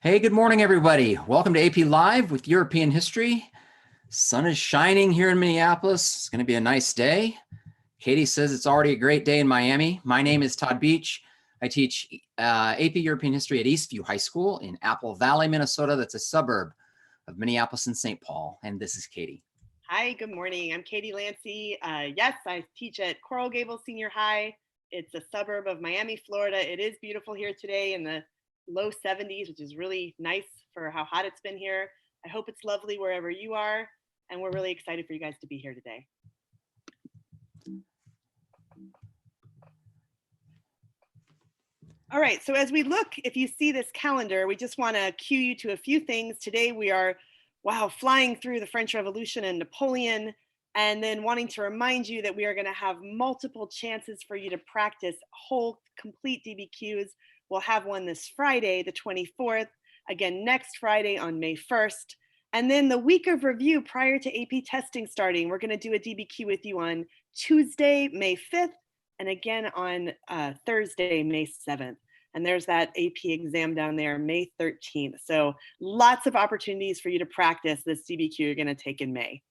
Hey, good morning, everybody. Welcome to AP Live with European History. Sun is shining here in Minneapolis. It's going to be a nice day. Katie says it's already a great day in Miami. My name is Todd Beach. I teach AP European History at Eastview High School in Apple Valley, Minnesota. That's a suburb of Minneapolis and St. Paul. And this is Katie. Hi, good morning. I'm Katie Lancey. Yes, I teach at Coral Gables Senior High. It's a suburb of Miami, Florida. It is beautiful here today in the low 70s, which is really nice for how hot it's been here. I hope it's lovely wherever you are, and we're really excited for you guys to be here today. All right, so as we look, if you see this calendar, we just want to cue you to a few things. Today we are, flying through the French Revolution and Napoleon, and then wanting to remind you that we are going to have multiple chances for you to practice whole complete DBQs. We'll have one this Friday, the 24th, again next Friday on May 1st. And then the week of review prior to AP testing starting, we're going to do a DBQ with you on Tuesday, May 5th, and again on Thursday, May 7th. And there's that AP exam down there, May 13th. So lots of opportunities for you to practice this DBQ you're going to take in May.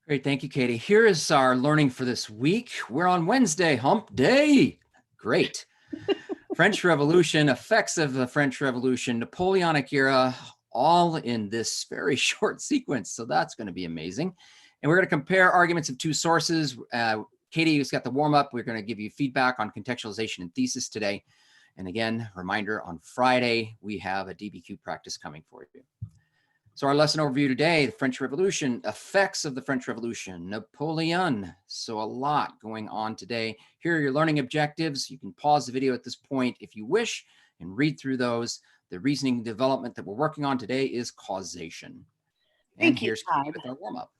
Great, thank you, Katie. Here is our learning for this week. We're on Wednesday, hump day. Great. French Revolution, effects of the French Revolution, Napoleonic era, all in this very short sequence. So that's going to be amazing. And we're going to compare arguments of two sources. Katie has got the warm up. We're going to give you feedback on contextualization and thesis today. And again, reminder, on Friday, we have a DBQ practice coming for you. So our lesson overview today, the French Revolution, effects of the French Revolution, Napoleon. So a lot going on today. Here are your learning objectives. You can pause the video at this point if you wish and read through those. The reasoning development that we're working on today is causation. And here's Katie with our warm up.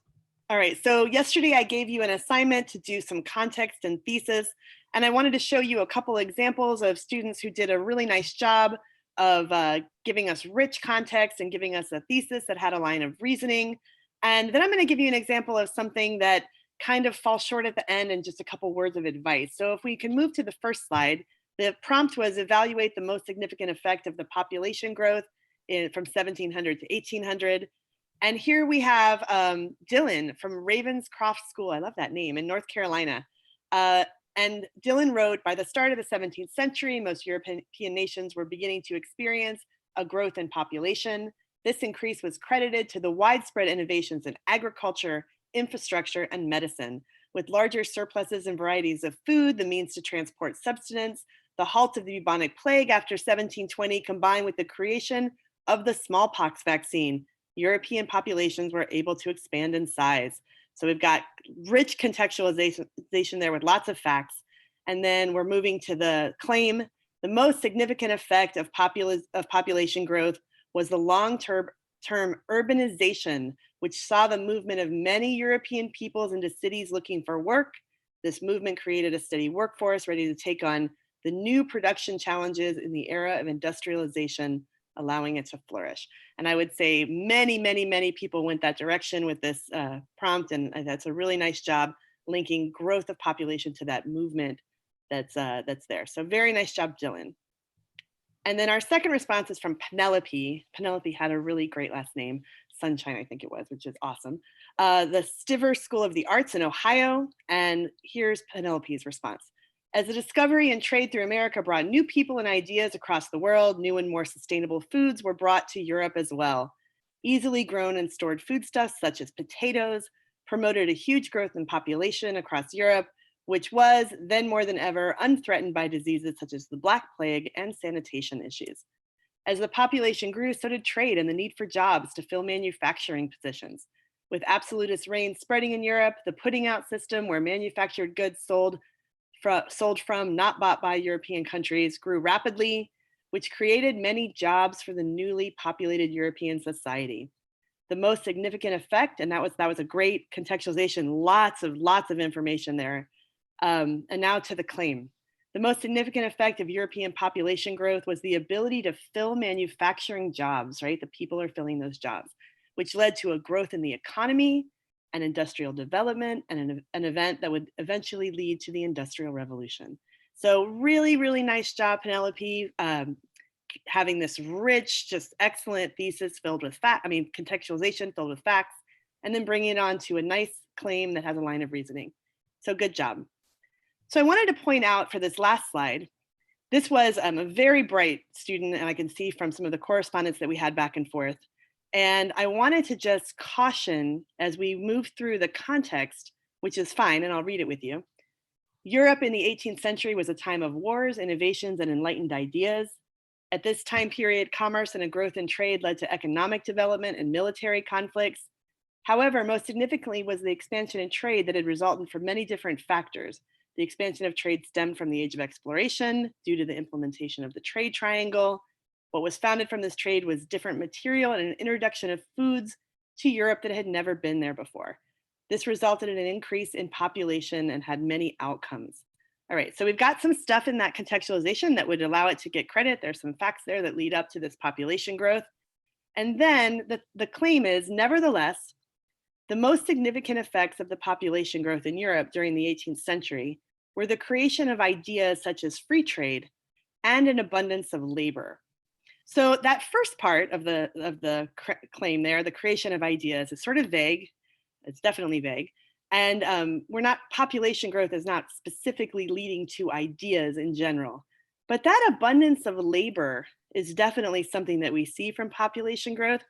All right, so yesterday I gave you an assignment to do some context and thesis, and I wanted to show you a couple examples of students who did a really nice job of giving us rich context and giving us a thesis that had a line of reasoning. And then I'm going to give you an example of something that kind of falls short at the end and just a couple words of advice. So if we can move to the first slide, the prompt was evaluate the most significant effect of the population growth from 1700 to 1800. And here we have Dylan from Ravenscroft School. I love that name, in North Carolina. And Dylan wrote, by the start of the 17th century, most European nations were beginning to experience a growth in population. This increase was credited to the widespread innovations in agriculture, infrastructure, and medicine. With larger surpluses and varieties of food, the means to transport subsistence, the halt of the bubonic plague after 1720, combined with the creation of the smallpox vaccine, European populations were able to expand in size. So we've got rich contextualization there with lots of facts. And then we're moving to the claim. The most significant effect of population growth was the long-term urbanization, which saw the movement of many European peoples into cities looking for work. This movement created a steady workforce ready to take on the new production challenges in the era of industrialization, allowing it to flourish. And I would say many people went that direction with this prompt, and that's a really nice job linking growth of population to that movement that's there. So very nice job, Dylan. And then our second response is from Penelope. Penelope had a really great last name, Sunshine, I think it was, which is awesome. The Stiver School of the Arts in Ohio. And here's Penelope's response. As the discovery and trade through America brought new people and ideas across the world, new and more sustainable foods were brought to Europe as well. Easily grown and stored foodstuffs such as potatoes promoted a huge growth in population across Europe, which was then more than ever unthreatened by diseases such as the Black Plague and sanitation issues. As the population grew, so did trade and the need for jobs to fill manufacturing positions. With absolutist reign spreading in Europe, the putting out system where manufactured goods sold from, not bought by European countries, grew rapidly, which created many jobs for the newly populated European society. The most significant effect, and that was a great contextualization, lots of information there. And now to the claim. The most significant effect of European population growth was the ability to fill manufacturing jobs, right? The people are filling those jobs, which led to a growth in the economy and industrial development, and an event that would eventually lead to the Industrial Revolution. So really nice job, Penelope. having this rich, just excellent thesis filled with contextualization filled with facts, and then bringing it on to a nice claim that has a line of reasoning. So good job. So I wanted to point out for this last slide, this was a very bright student, and I can see from some of the correspondence that we had back and forth. And I wanted to just caution as we move through the context, which is fine, and I'll read it with you. Europe in the 18th century was a time of wars, innovations, and enlightened ideas. At this time period, commerce and a growth in trade led to economic development and military conflicts. However, most significantly was the expansion in trade that had resulted from many different factors. The expansion of trade stemmed from the age of exploration due to the implementation of the trade triangle. What was founded from this trade was different material and an introduction of foods to Europe that had never been there before. This resulted in an increase in population and had many outcomes. All right, so we've got some stuff in that contextualization that would allow it to get credit. There's some facts there that lead up to this population growth. And then the claim is, nevertheless, the most significant effects of the population growth in Europe during the 18th century were the creation of ideas such as free trade and an abundance of labor. So that first part of the claim there, the creation of ideas, is sort of vague. It's definitely vague. And population growth is not specifically leading to ideas in general. But that abundance of labor is definitely something that we see from population growth.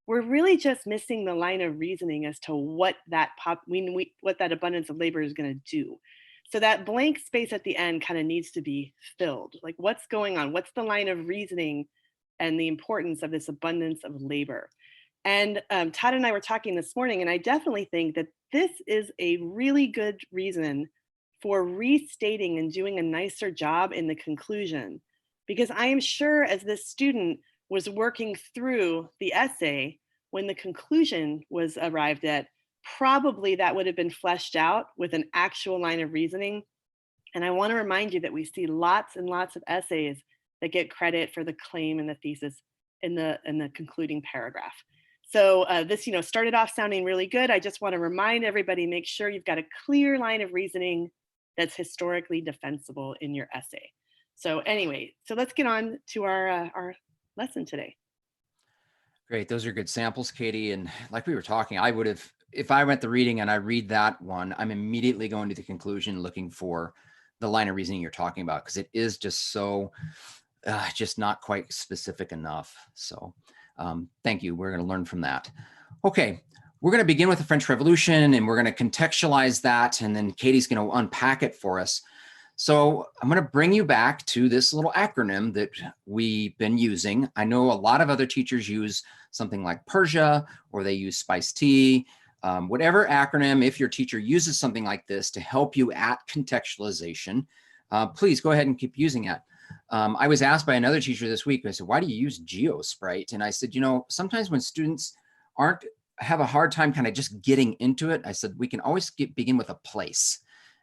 We're really just missing the line of reasoning as to what that abundance of labor is going to do. So that blank space at the end kind of needs to be filled. Like, what's going on? What's the line of reasoning and the importance of this abundance of labor? And Todd and I were talking this morning, and I definitely think that this is a really good reason for restating and doing a nicer job in the conclusion. Because I am sure as this student was working through the essay, when the conclusion was arrived at, probably that would have been fleshed out with an actual line of reasoning. And I want to remind you that we see lots and lots of essays that get credit for the claim and the thesis in the concluding paragraph. So this, started off sounding really good. I just want to remind everybody, make sure you've got a clear line of reasoning that's historically defensible in your essay. So anyway, so let's get on to our lesson today. Great. Those are good samples, Katie. And like we were talking, I would have, if I went the reading and I read that one, I'm immediately going to the conclusion looking for the line of reasoning you're talking about, because it is just so, just not quite specific enough. So thank you. We're going to learn from that. Okay. We're going to begin with the French Revolution, and we're going to contextualize that. And then Katie's going to unpack it for us. So I'm going to bring you back to this little acronym that we've been using. I know a lot of other teachers use something like Persia, or they use Spice Tea, whatever acronym. If your teacher uses something like this to help you at contextualization, please go ahead and keep using it. I was asked by another teacher this week, I said, why do you use GeoSprite? And I said, sometimes when students have a hard time kind of just getting into it, I said, we can always begin with a place.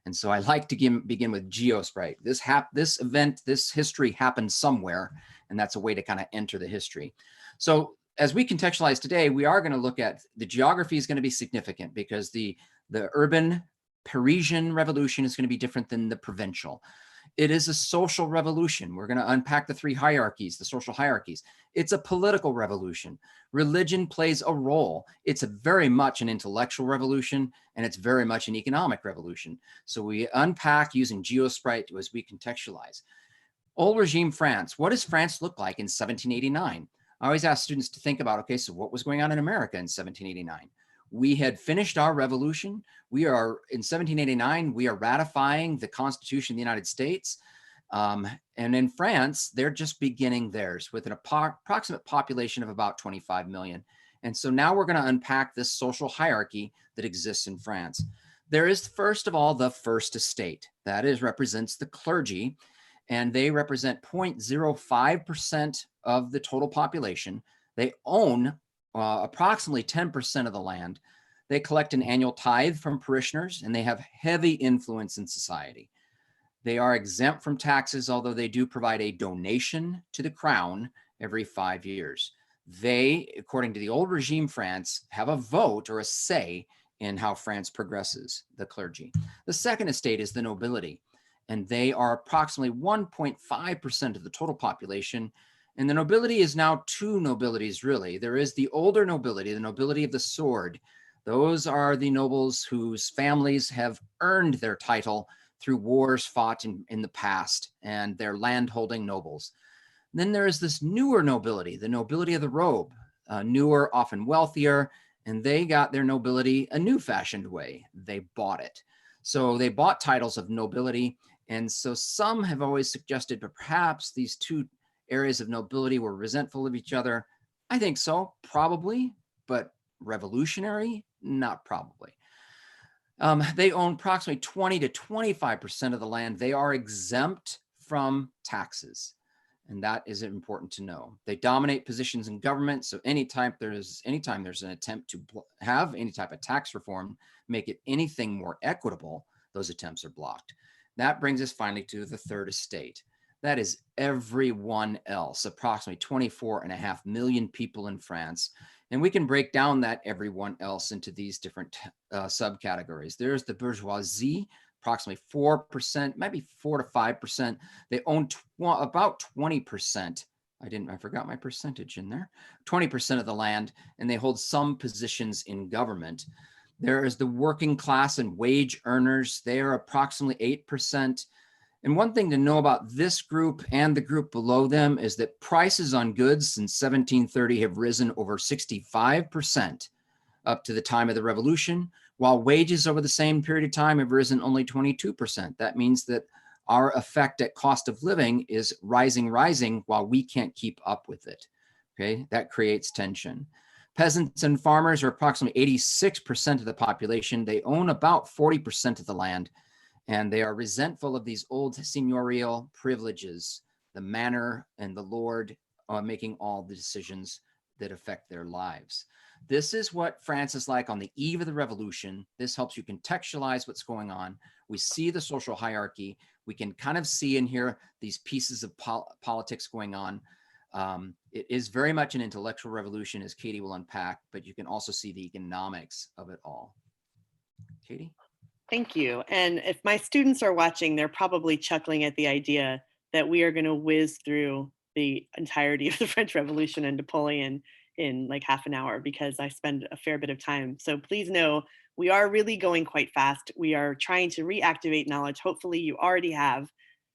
And so I like to begin with GeoSprite. This event, this history happened somewhere, and that's a way to kind of enter the history. So as we contextualize today, we are going to look at the geography is going to be significant, because the urban Parisian revolution is going to be different than the provincial. It is a social revolution. We're going to unpack the three hierarchies, the social hierarchies. It's a political revolution. Religion plays a role. It's very much an intellectual revolution, and it's very much an economic revolution. So we unpack using GeoSprite as we contextualize. Old regime France. What does France look like in 1789? I always ask students to think about, okay, so what was going on in America in 1789? We had finished our revolution. In 1789, we are ratifying the Constitution of the United States. And in France, they're just beginning theirs with an approximate population of about 25 million. And so now we're going to unpack this social hierarchy that exists in France. There is, first of all, the first estate. That represents the clergy, and they represent 0.05% of the total population. They own approximately 10% of the land. They collect an annual tithe from parishioners, and they have heavy influence in society. They are exempt from taxes, although they do provide a donation to the crown every 5 years. They, according to the old regime France, have a vote or a say in how France progresses, the clergy. The second estate is the nobility, and they are approximately 1.5% of the total population, And the nobility is now two nobilities, really. There is the older nobility, the nobility of the sword. Those are the nobles whose families have earned their title through wars fought in the past, and they're landholding nobles. Then there is this newer nobility, the nobility of the robe, newer, often wealthier, and they got their nobility a new fashioned way. They bought it. So they bought titles of nobility. And so some have always suggested that perhaps these two areas of nobility were resentful of each other. I think so, probably, but revolutionary, not probably. They own approximately 20 to 25% of the land. They are exempt from taxes. And that is important to know. They dominate positions in government. So anytime there's an attempt to have any type of tax reform, make it anything more equitable, those attempts are blocked. That brings us finally to the third estate. That is everyone else, approximately 24.5 million people in France. And we can break down that everyone else into these different subcategories. There's the bourgeoisie, approximately 4%, maybe 4 to 5%. They own about 20%. I forgot my percentage in there. 20% of the land, and they hold some positions in government. There is the working class and wage earners. They are approximately 8%. And one thing to know about this group and the group below them is that prices on goods since 1730 have risen over 65% up to the time of the revolution, while wages over the same period of time have risen only 22%. That means that our effect at cost of living is rising while we can't keep up with it. Okay, that creates tension. Peasants and farmers are approximately 86% of the population. They own about 40% of the land, and they are resentful of these old seigneurial privileges, the manor and the lord making all the decisions that affect their lives. This is what France is like on the eve of the revolution. This helps you contextualize what's going on. We see the social hierarchy. We can kind of see in here these pieces of politics going on. It is very much an intellectual revolution, as Katie will unpack, but you can also see the economics of it all. Katie? Thank you. And if my students are watching, they're probably chuckling at the idea that we are going to whiz through the entirety of the French Revolution and Napoleon in like half an hour, because I spend a fair bit of time. So please know we are really going quite fast. We are trying to reactivate knowledge. Hopefully you already have.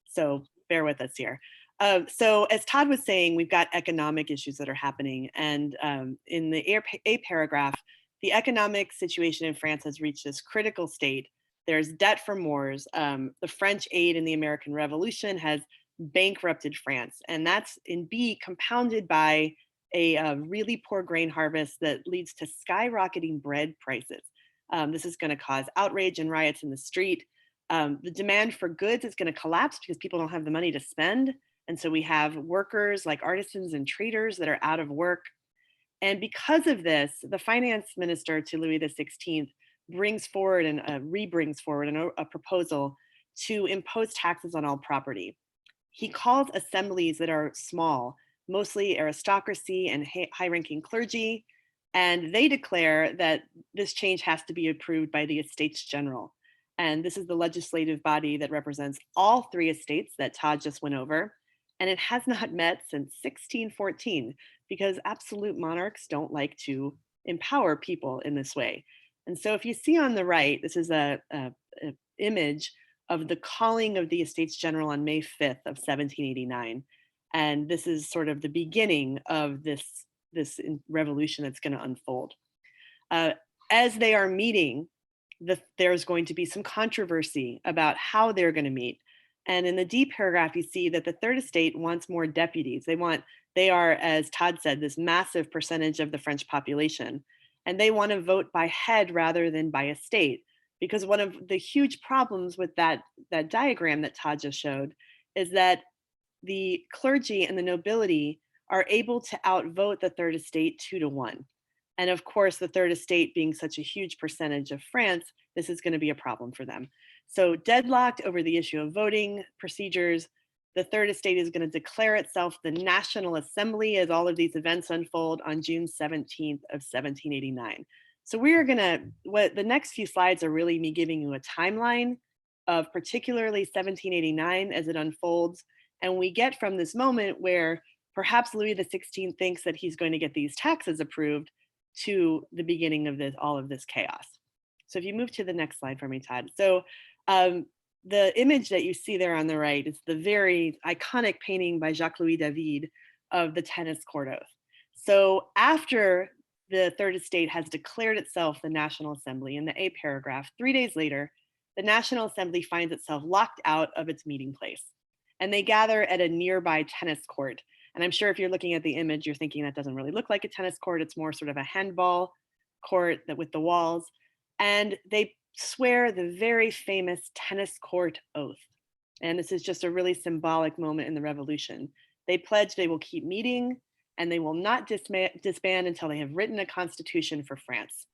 So bear with us here. So as Todd was saying, we've got economic issues that are happening. And in the A paragraph, the economic situation in France has reached this critical state. There's debt from wars. The French aid in the American Revolution has bankrupted France. And that's in B compounded by a really poor grain harvest that leads to skyrocketing bread prices. This is going to cause outrage and riots in the street. The demand for goods is going to collapse because people don't have the money to spend. And so we have workers like artisans and traders that are out of work. And because of this, the finance minister to Louis XVI brings forward and re-brings forward a proposal to impose taxes on all property. He calls assemblies that are small, mostly aristocracy and high-ranking clergy, and they declare that this change has to be approved by the Estates General. And this is the legislative body that represents all three estates that Todd just went over. And it has not met since 1614 because absolute monarchs don't like to empower people in this way. And so if you see on the right, this is a image of the calling of the Estates General on May 5th of 1789. And this is sort of the beginning of this revolution that's going to unfold. As they are meeting, there's going to be some controversy about how they're going to meet. And in the D paragraph, you see that the third estate wants more deputies. They are, as Todd said, this massive percentage of the French population. And they want to vote by head rather than by estate. Because one of the huge problems with that diagram that Todd just showed is that the clergy and the nobility are able to outvote the third estate 2-1. And of course, the third estate being such a huge percentage of France, this is going to be a problem for them. So deadlocked over the issue of voting procedures, the third estate is going to declare itself the National Assembly as all of these events unfold on June 17th of 1789. So the next few slides are really me giving you a timeline of particularly 1789 as it unfolds. And we get from this moment where perhaps Louis XVI thinks that he's going to get these taxes approved to the beginning of all of this chaos. So if you move to the next slide for me, Todd. So the image that you see there on the right is the very iconic painting by Jacques-Louis David of the tennis court oath. So after the Third Estate has declared itself the National Assembly in the A paragraph, 3 days later, the National Assembly finds itself locked out of its meeting place. And they gather at a nearby tennis court. And I'm sure if you're looking at the image, you're thinking that doesn't really look like a tennis court. It's more sort of a handball court with the walls. And they swear the very famous tennis court oath. And this is just a really symbolic moment in the revolution. They pledge they will keep meeting and they will not disband until they have written a constitution for France.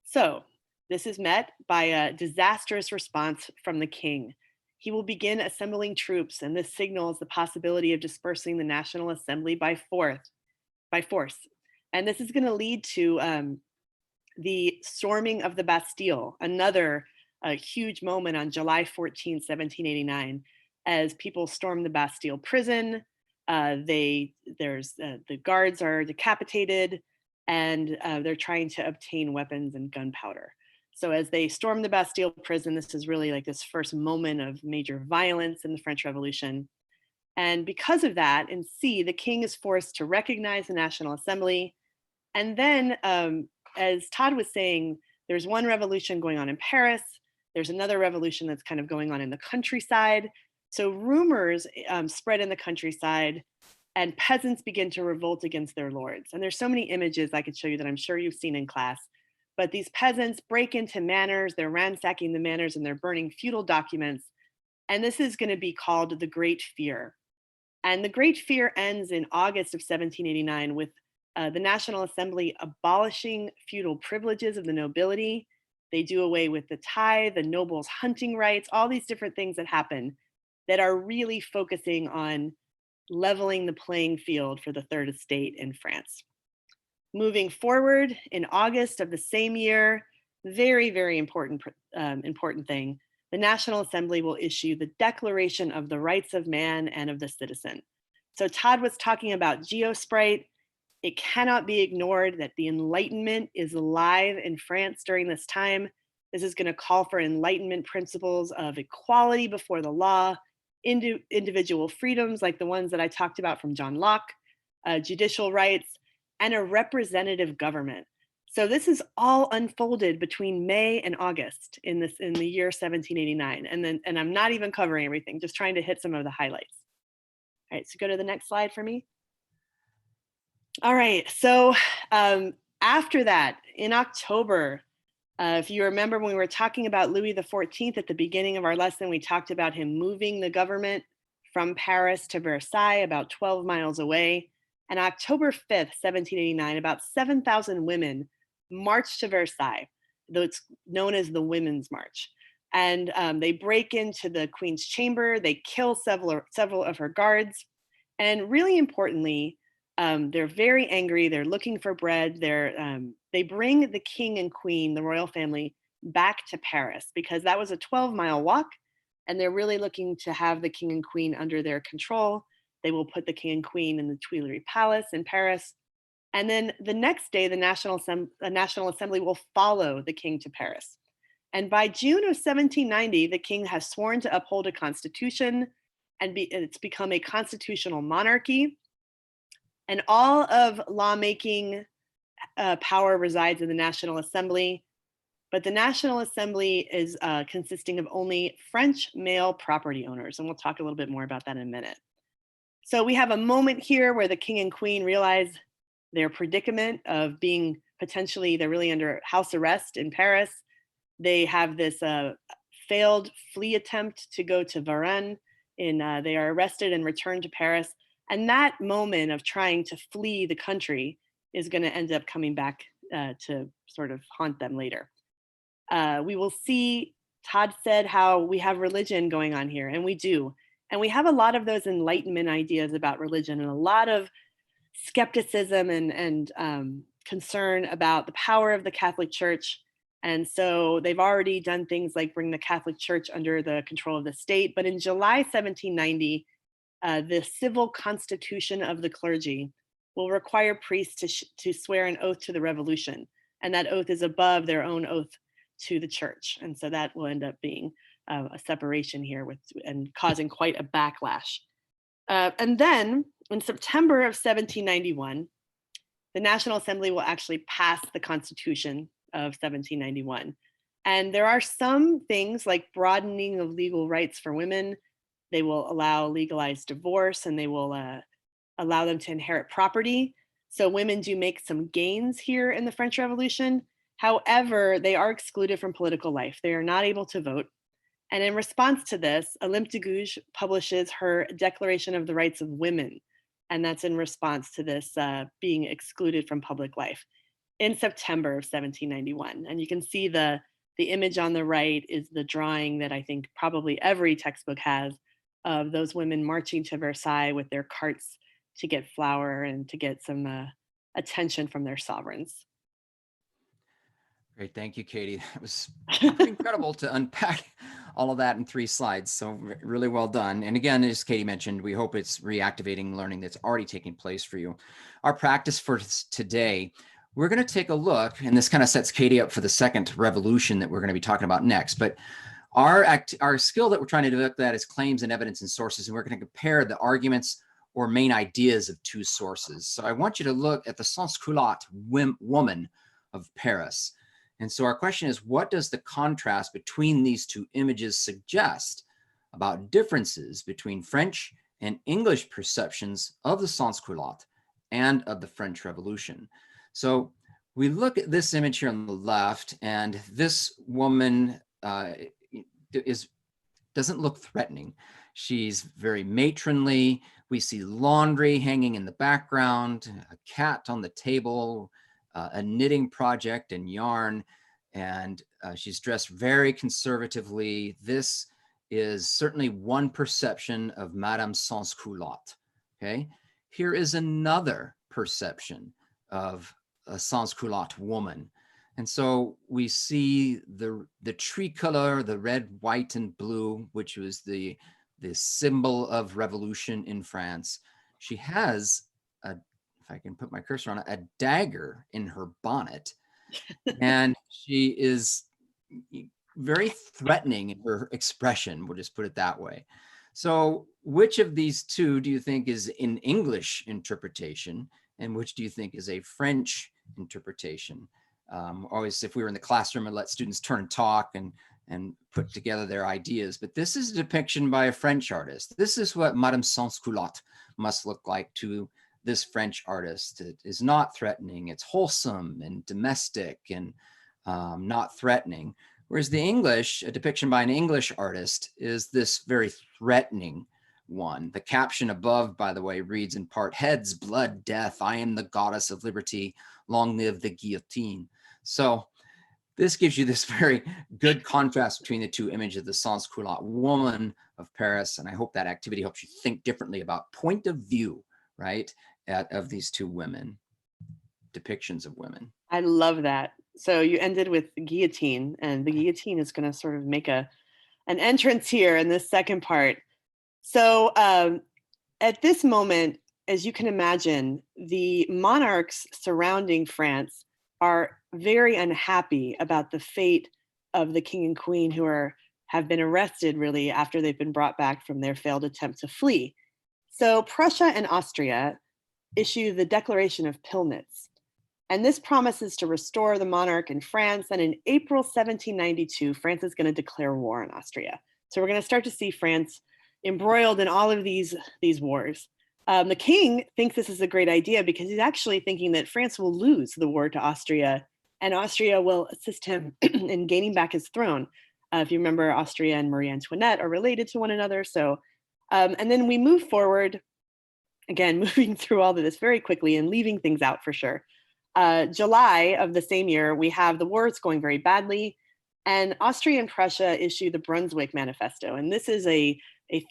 So this is met by a disastrous response from the king. He will begin assembling troops, and this signals the possibility of dispersing the National Assembly by force. And this is going to lead to the storming of the Bastille, another huge moment on July 14, 1789, as people storm the Bastille prison. The guards are decapitated, and they're trying to obtain weapons and gunpowder. So as they storm the Bastille prison, this is really like this first moment of major violence in the French Revolution. And because of that, in C, the king is forced to recognize the National Assembly. And then, as Todd was saying, there's one revolution going on in Paris. There's another revolution that's kind of going on in the countryside. So rumors spread in the countryside, and peasants begin to revolt against their lords. And there's so many images I could show you that I'm sure you've seen in class. But these peasants break into manors, they're ransacking the manors, and they're burning feudal documents. And this is going to be called the Great Fear. And the Great Fear ends in August of 1789 with the National Assembly abolishing feudal privileges of the nobility. They do away with the tithe, the nobles' hunting rights, all these different things that happen that are really focusing on leveling the playing field for the Third Estate in France. Moving forward, in August of the same year, very, very important thing, the National Assembly will issue the Declaration of the Rights of Man and of the Citizen. So Todd was talking about geosprite. It cannot be ignored that the Enlightenment is alive in France during this time. This is going to call for Enlightenment principles of equality before the law, individual freedoms like the ones that I talked about from John Locke, judicial rights, and a representative government. So this is all unfolded between May and August in the year 1789. And I'm not even covering everything, just trying to hit some of the highlights. All right, so go to the next slide for me. All right, so after that, in October, if you remember when we were talking about Louis XIV at the beginning of our lesson, we talked about him moving the government from Paris to Versailles, about 12 miles away. And October 5th, 1789, about 7,000 women marched to Versailles, though it's known as the Women's March. And they break into the Queen's chamber, they kill several of her guards. And really importantly, they're very angry, they're looking for bread, they bring the king and queen, the royal family, back to Paris because that was a 12-mile walk, and they're really looking to have the king and queen under their control. They will put the king and queen in the Tuileries Palace in Paris. And then the next day, the National Assembly will follow the king to Paris. And by June of 1790, the king has sworn to uphold a constitution, and it's become a constitutional monarchy. And all of lawmaking power resides in the National Assembly. But the National Assembly is consisting of only French male property owners. And we'll talk a little bit more about that in a minute. So we have a moment here where the king and queen realize their predicament of being potentially, they're really under house arrest in Paris. They have this failed flee attempt to go to Varennes. They are arrested and returned to Paris. And that moment of trying to flee the country is going to end up coming back to sort of haunt them later. We will see, Todd said how we have religion going on here, and we do. And we have a lot of those Enlightenment ideas about religion and a lot of skepticism and concern about the power of the Catholic Church. And so they've already done things like bring the Catholic Church under the control of the state. But in July 1790, the civil constitution of the clergy will require priests to swear an oath to the revolution. And that oath is above their own oath to the church. And so that will end up being a separation here and causing quite a backlash. And then in September of 1791, the National Assembly will actually pass the Constitution of 1791. And there are some things like broadening of legal rights for women. They will allow legalized divorce, and they will allow them to inherit property. So women do make some gains here in the French Revolution. However, they are excluded from political life. They are not able to vote. And in response to this, Olympe de Gouges publishes her Declaration of the Rights of Women. And that's in response to this being excluded from public life in September of 1791. And you can see the image on the right is the drawing that I think probably every textbook has of those women marching to Versailles with their carts to get flour and to get some attention from their sovereigns. Great, thank you, Katie. That was pretty incredible to unpack all of that in 3 slides. So really well done. And again, as Katie mentioned, we hope it's reactivating learning that's already taking place for you. Our practice for today, we're going to take a look, and this kind of sets Katie up for the second revolution that we're going to be talking about next. But our skill that we're trying to develop that is claims and evidence and sources, and we're going to compare the arguments or main ideas of 2 sources. So I want you to look at the sans-culotte woman of Paris. And so our question is, what does the contrast between these 2 images suggest about differences between French and English perceptions of the sans-culotte and of the French Revolution? So we look at this image here on the left, and this woman doesn't look threatening. She's very matronly. We see laundry hanging in the background, a cat on the table, a knitting project and yarn, and she's dressed very conservatively. This is certainly one perception of Madame Sans-Culotte, okay? Here is another perception of a sans-culotte woman. And so we see the tricolor, the red, white, and blue, which was the symbol of revolution in France. She has, if I can put my cursor on it, a dagger in her bonnet. And she is very threatening in her expression, we'll just put it that way. So which of these 2 do you think is an English interpretation, and which do you think is a French interpretation? Always, if we were in the classroom, and let students turn and talk and put together their ideas. But this is a depiction by a French artist. This is what Madame Sans-Culotte must look like to this French artist. It is not threatening. It's wholesome and domestic and not threatening. Whereas the English, a depiction by an English artist, is this very threatening one. The caption above, by the way, reads in part, "Heads, blood, death, I am the goddess of liberty, long live the guillotine." So this gives you this very good contrast between the 2 images of the sans-culotte woman of Paris. And I hope that activity helps you think differently about point of view, right, of these 2 women, depictions of women. I love that. So you ended with the guillotine, and the guillotine is going to sort of make an entrance here in this second part. So at this moment, as you can imagine, the monarchs surrounding France are very unhappy about the fate of the king and queen, who have been arrested really after they've been brought back from their failed attempt to flee. So Prussia and Austria issue the Declaration of Pillnitz. And this promises to restore the monarch in France. And in April 1792, France is going to declare war on Austria. So we're going to start to see France embroiled in all of these wars. The king thinks this is a great idea because he's actually thinking that France will lose the war to Austria, and Austria will assist him in gaining back his throne. If you remember, Austria and Marie Antoinette are related to one another. So, and then we move forward, again, moving through all of this very quickly and leaving things out for sure. July of the same year, we have the war is going very badly, and Austria and Prussia issue the Brunswick Manifesto. And this is a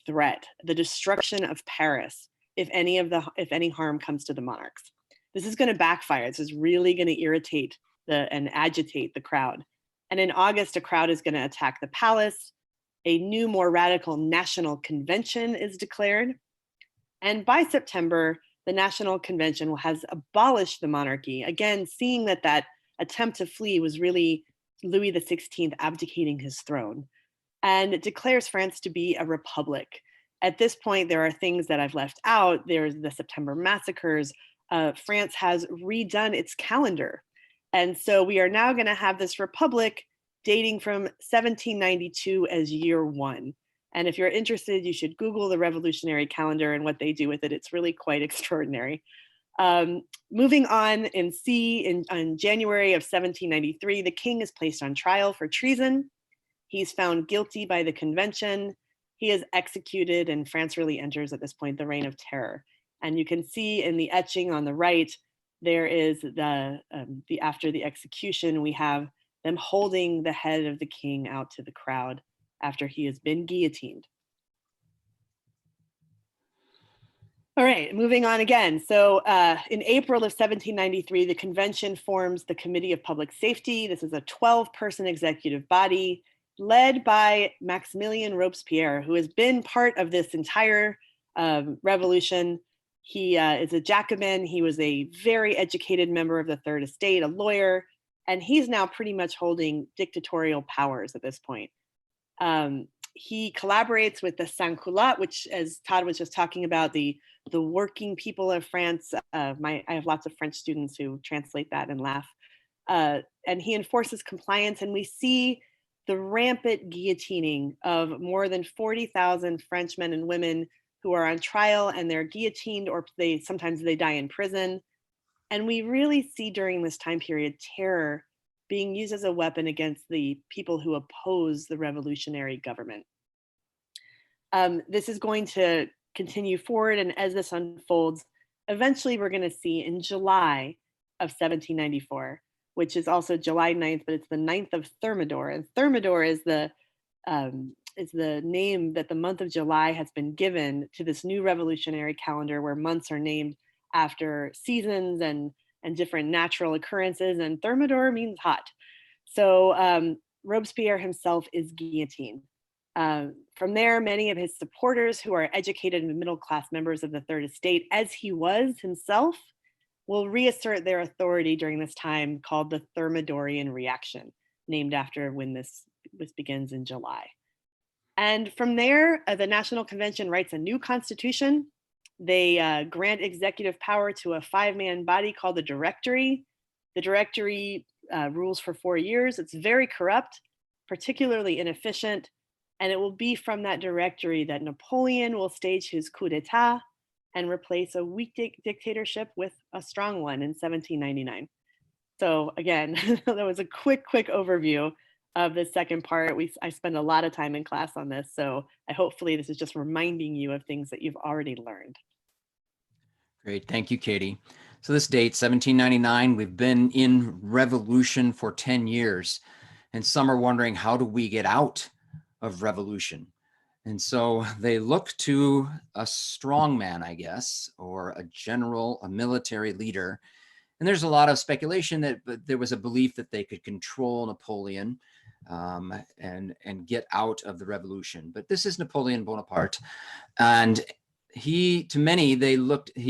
threat, the destruction of Paris, if any harm comes to the monarchs. This is going to backfire. This is really going to irritate and agitate the crowd. And in August, a crowd is going to attack the palace. A new, more radical national convention is declared. And by September, the National Convention has abolished the monarchy, again, seeing that that attempt to flee was really Louis XVI abdicating his throne, and it declares France to be a republic. At this point, there are things that I've left out. There's the September massacres. France has redone its calendar. And so we are now going to have this republic dating from 1792 as year one. And if you're interested, you should Google the revolutionary calendar and what they do with it. It's really quite extraordinary. Moving on in January of 1793, the king is placed on trial for treason. He's found guilty by the convention. He is executed, and France really enters at this point the reign of terror. And you can see in the etching on the right, there is the after the execution, we have them holding the head of the king out to the crowd after he has been guillotined. All right, moving on again. So in April of 1793, the convention forms the Committee of Public Safety. This is a 12-person executive body led by Maximilien Robespierre, who has been part of this entire revolution. He is a Jacobin. He was a very educated member of the Third Estate, a lawyer, and he's now pretty much holding dictatorial powers at this point. He collaborates with the sans-culottes, which, as Todd was just talking about, the working people of France. I have lots of French students who translate that and laugh. And he enforces compliance, and we see the rampant guillotining of more than 40,000 French men and women who are on trial, and they're guillotined, or sometimes they die in prison. And we really see during this time period terror being used as a weapon against the people who oppose the revolutionary government. This is going to continue forward, and as this unfolds, eventually we're going to see in July of 1794, which is also July 9th, but it's the 9th of Thermidor. And Thermidor is the name that the month of July has been given to this new revolutionary calendar where months are named after seasons and different natural occurrences, and Thermidor means hot. So Robespierre himself is guillotined. From there, many of his supporters, who are educated and middle-class members of the Third Estate, as he was himself, will reassert their authority during this time called the Thermidorian Reaction, named after when this begins in July. And from there, the National Convention writes a new constitution. They grant executive power to a 5-man body called the Directory. The Directory rules for 4 years. It's very corrupt, particularly inefficient, and it will be from that Directory that Napoleon will stage his coup d'etat and replace a weak dictatorship with a strong one in 1799. So again, that was a quick overview of the second part. I spend a lot of time in class on this, so hopefully this is just reminding you of things that you've already learned. Great, thank you, Katie. So this date, 1799, we've been in revolution for 10 years, and some are wondering, how do we get out of revolution? And so they look to a strong man, I guess, or a general, a military leader. And there's a lot of speculation that there was a belief that they could control Napoleon and get out of the revolution. But this is Napoleon Bonaparte. And he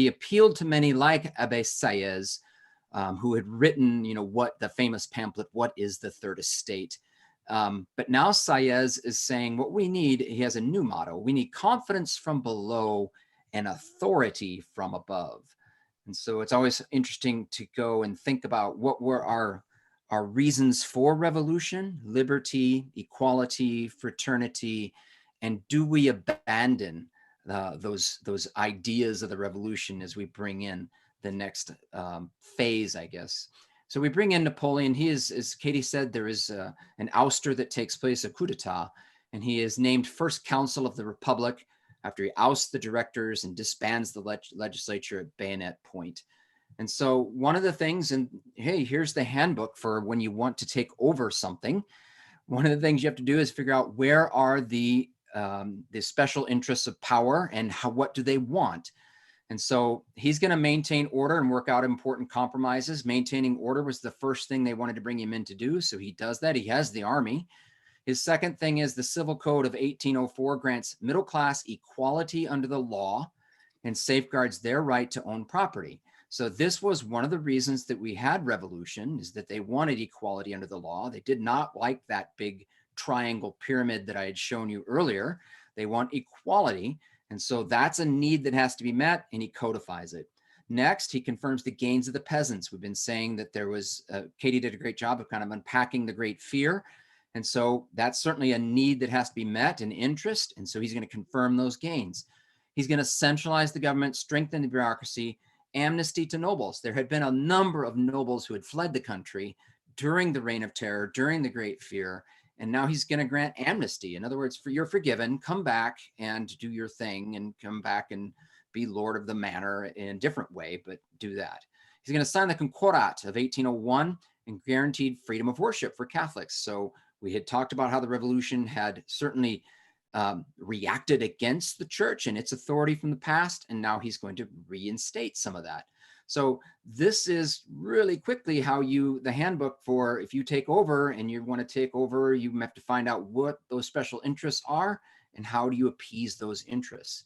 appealed to many like Abbe Sieyès, who had written, what the famous pamphlet, What is the Third Estate? But now Sieyès is saying what we need, he has a new motto: we need confidence from below and authority from above. And so it's always interesting to go and think about what were our reasons for revolution: liberty, equality, fraternity, and do we abandon those ideas of the revolution as we bring in the next phase, I guess. So we bring in Napoleon. He is, as Katie said, there is an ouster that takes place, a coup d'etat, and he is named First Consul of the Republic after he ousts the directors and disbands the legislature at bayonet point. And so one of the things, and hey, here's the handbook for when you want to take over something. One of the things you have to do is figure out where are the special interests of power and what do they want. And so he's going to maintain order and work out important compromises. Maintaining order was the first thing they wanted to bring him in to do. So he does that. He has the army. His second thing is the Civil Code of 1804 grants middle class equality under the law. and safeguards their right to own property. So this was one of the reasons that we had revolution, is that they wanted equality under the law. They did not like that big triangle pyramid that I had shown you earlier. They want equality. And so that's a need that has to be met, and he codifies it. Next, he confirms the gains of the peasants. We've been saying that there was, Katie did a great job of kind of unpacking the Great Fear. And so that's certainly a need that has to be met, an interest. And so he's going to confirm those gains. He's going to centralize the government, strengthen the bureaucracy, amnesty to nobles. There had been a number of nobles who had fled the country during the Reign of Terror, during the Great Fear. And now he's going to grant amnesty. In other words, you're forgiven, come back and do your thing, and come back and be lord of the manor in a different way, but do that. He's going to sign the Concordat of 1801 and guaranteed freedom of worship for Catholics. So we had talked about how the revolution had certainly reacted against the church and its authority from the past, and now he's going to reinstate some of that. So this is really quickly how the handbook for, if you take over and you want to take over, you have to find out what those special interests are and how do you appease those interests.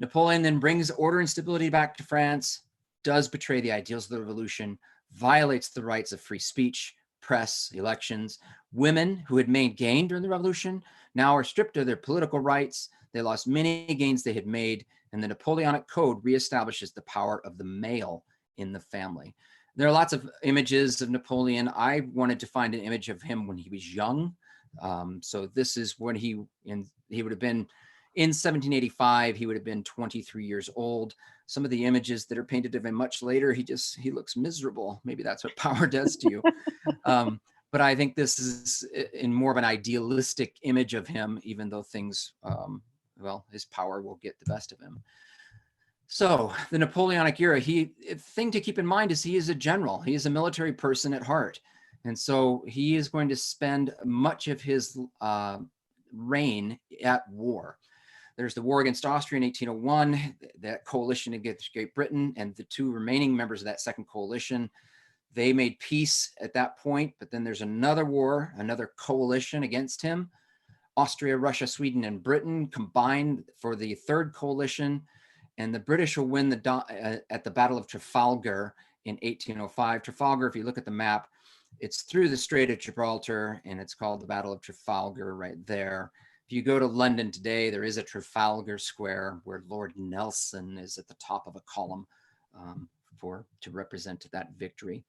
Napoleon then brings order and stability back to France, does betray the ideals of the revolution, violates the rights of free speech, press, elections. Women who had made gain during the revolution now are stripped of their political rights. They lost many gains they had made, and the Napoleonic Code reestablishes the power of the male in the family. There are lots of images of Napoleon. I wanted to find an image of him when he was young. So this is when he would have been in 1785, he would have been 23 years old. Some of the images that are painted of him much later, he looks miserable. Maybe that's what power does to you. But I think this is in more of an idealistic image of him, even though things, well, his power will get the best of him. So the Napoleonic era, thing to keep in mind is he is a general. He is a military person at heart. And so he is going to spend much of his reign at war. There's the war against Austria in 1801, that coalition against Great Britain, and the two remaining members of that second coalition, they made peace at that point, but then there's another war, another coalition against him. Austria, Russia, Sweden, and Britain combined for the third coalition, and the British will win at the Battle of Trafalgar in 1805. Trafalgar, if you look at the map, it's through the Strait of Gibraltar, and it's called the Battle of Trafalgar right there. If you go to London today, there is a Trafalgar Square where Lord Nelson is at the top of a column to represent that victory.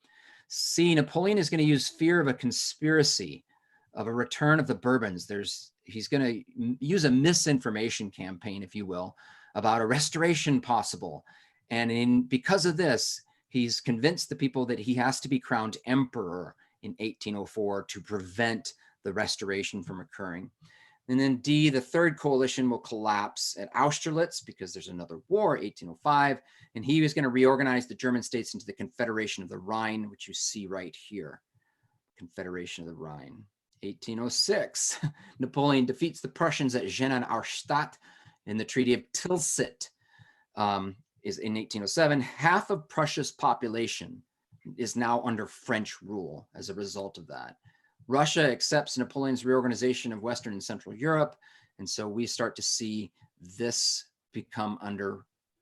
See, Napoleon is going to use fear of a conspiracy, of a return of the Bourbons. He's going to use a misinformation campaign, if you will, about a restoration possible. And because of this, he's convinced the people that he has to be crowned emperor in 1804 to prevent the restoration from occurring. And then D, the third coalition will collapse at Austerlitz because there's another war, 1805, and he was going to reorganize the German states into the Confederation of the Rhine, which you see right here, Confederation of the Rhine. 1806, Napoleon defeats the Prussians at Jena-Auerstadt in the Treaty of Tilsit. Is in 1807. Half of Prussia's population is now under French rule as a result of that. Russia accepts Napoleon's reorganization of Western and Central Europe, and so we start to see this become under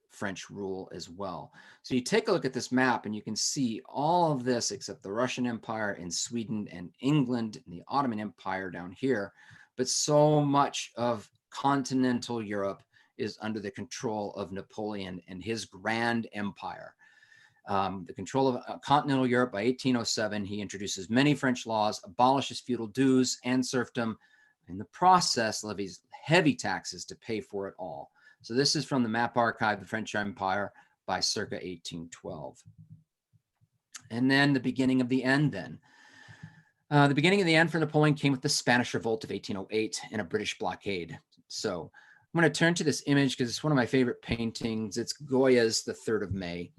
French rule as well. So you take a look at this map and you can see all of this except the Russian Empire and Sweden and England and the Ottoman Empire down here, but so much of continental Europe is under the control of Napoleon and his grand empire. The control of continental Europe by 1807, he introduces many French laws, abolishes feudal dues and serfdom. In the process, levies heavy taxes to pay for it all. So this is from the map archive, the French Empire, by circa 1812. And then the beginning of the end then. The beginning of the end for Napoleon came with the Spanish Revolt of 1808 and a British blockade. So I'm going to turn to this image because it's one of my favorite paintings. It's Goya's The 3rd of May.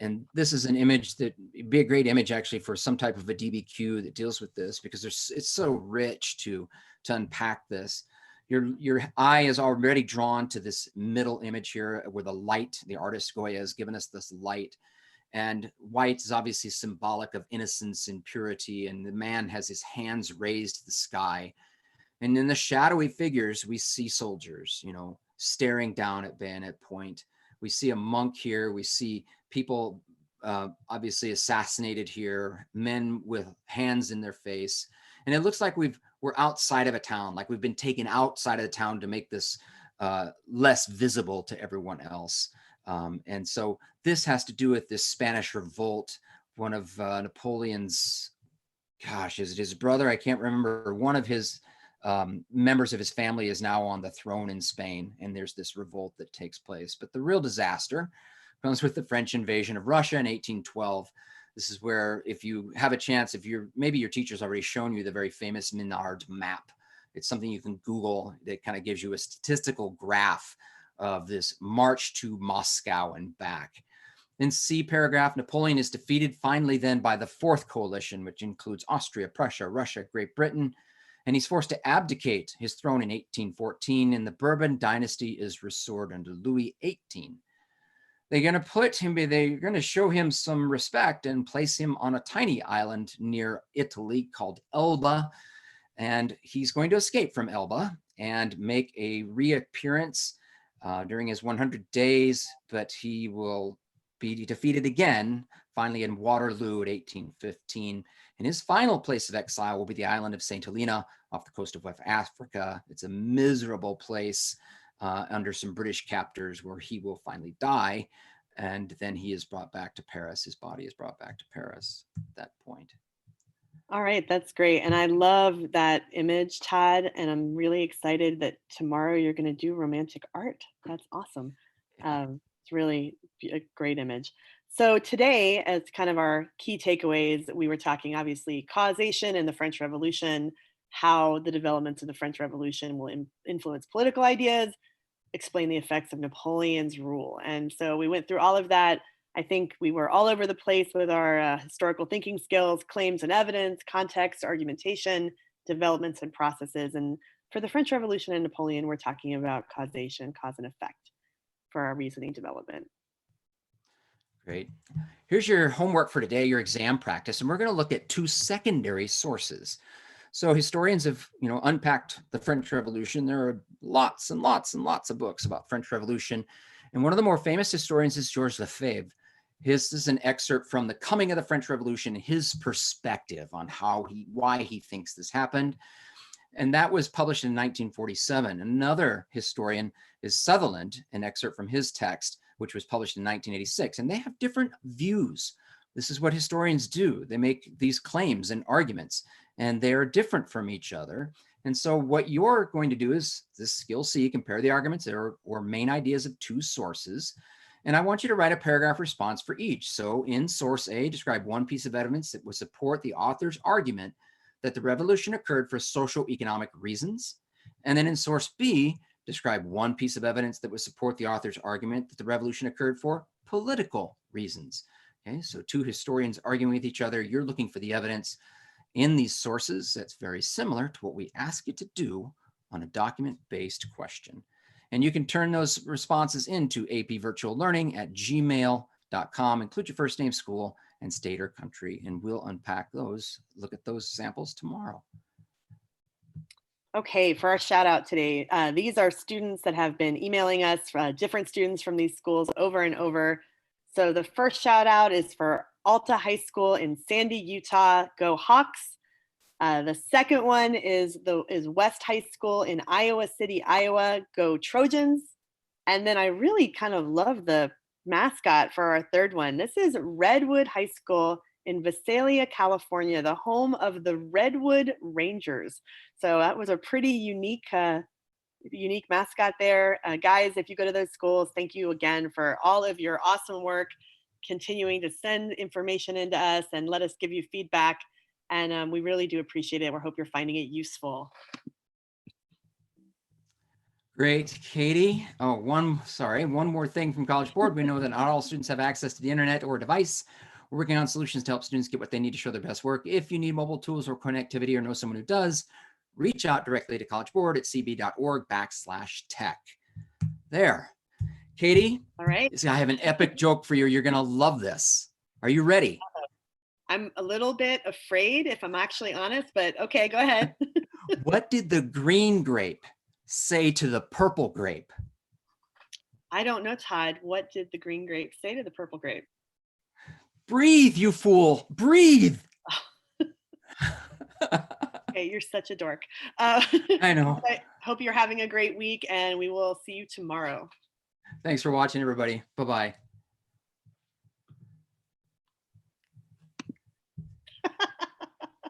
And this is an image that would be a great image actually for some type of a DBQ that deals with this, because it's so rich to unpack this. Your eye is already drawn to this middle image here where the light, the artist Goya has given us this light. And white is obviously symbolic of innocence and purity. And the man has his hands raised to the sky. And in the shadowy figures, we see soldiers, staring down at bayonet point. We see a monk here. We see people obviously assassinated here, men with hands in their face. And it looks like we're outside of a town, like we've been taken outside of the town to make this less visible to everyone else. And so this has to do with this Spanish revolt. One of Napoleon's, gosh, is it his brother? I can't remember. One of his members of his family is now on the throne in Spain, and there's this revolt that takes place. But the real disaster comes with the French invasion of Russia in 1812. This is where, if you have a chance, maybe your teacher's already shown you the very famous Minard map. It's something you can Google that kind of gives you a statistical graph of this march to Moscow and back. In C paragraph, Napoleon is defeated finally then by the Fourth Coalition, which includes Austria, Prussia, Russia, Great Britain, and he's forced to abdicate his throne in 1814, and the Bourbon dynasty is restored under Louis XVIII. They're going to show him some respect and place him on a tiny island near Italy called Elba. And he's going to escape from Elba and make a reappearance during his 100 days, but he will be defeated again, finally in Waterloo at 1815. And his final place of exile will be the island of St. Helena off the coast of West Africa. It's a miserable place under some British captors where he will finally die. And then he is brought back to Paris. His body is brought back to Paris at that point. All right, that's great. And I love that image, Todd. And I'm really excited that tomorrow you're going to do romantic art. That's awesome. It's really a great image. So today, as kind of our key takeaways, we were talking obviously causation in the French Revolution, how the developments of the French Revolution will influence political ideas, explain the effects of Napoleon's rule. And so we went through all of that. I think we were all over the place with our historical thinking skills, claims and evidence, context, argumentation, developments and processes. And for the French Revolution and Napoleon, we're talking about causation, cause and effect for our reasoning development. Great. Here's your homework for today, your exam practice, and we're going to look at two secondary sources. So historians have, unpacked the French Revolution. There are lots and lots and lots of books about French Revolution. And one of the more famous historians is Georges Lefebvre. This is an excerpt from The Coming of the French Revolution, his perspective on why he thinks this happened. And that was published in 1947. Another historian is Sutherland, an excerpt from his text, which was published in 1986. And they have different views. This is what historians do. They make these claims and arguments, and they are different from each other. And so what you're going to do is this skill C, compare the arguments or main ideas of two sources. And I want you to write a paragraph response for each. So in source A, describe one piece of evidence that would support the author's argument that the revolution occurred for socio-economic reasons. And then in source B, describe one piece of evidence that would support the author's argument that the revolution occurred for political reasons. Okay, so two historians arguing with each other. You're looking for the evidence in these sources. That's very similar to what we ask you to do on a document-based question. And you can turn those responses into apvirtuallearning@gmail.com. Include your first name, school, and state or country, and we'll unpack those, look at those samples tomorrow. Okay, for our shout out today, these are students that have been emailing us, different students from these schools over and over. So the first shout out is for Alta High School in Sandy, Utah. Go Hawks. The second one is West High School in Iowa City, Iowa. Go Trojans. And then I really kind of love the mascot for our third one. This is Redwood High School in Visalia, California, the home of the Redwood Rangers. So that was a pretty unique mascot there. Guys, if you go to those schools, thank you again for all of your awesome work, continuing to send information into us and let us give you feedback. And we really do appreciate it. We hope you're finding it useful. Great, Katie. Oh, one more thing from College Board. We know that not all students have access to the internet or device. We're working on solutions to help students get what they need to show their best work. If you need mobile tools or connectivity or know someone who does, reach out directly to College Board at cb.org/tech. There. Katie, all right. I have an epic joke for you. You're going to love this. Are you ready? I'm a little bit afraid, if I'm actually honest, but okay, go ahead. What did the green grape say to the purple grape? I don't know, Todd. What did the green grape say to the purple grape? Breathe, you fool, breathe. Okay, you're such a dork. I know. I hope you're having a great week, and we will see you tomorrow. Thanks for watching, everybody. Bye-bye.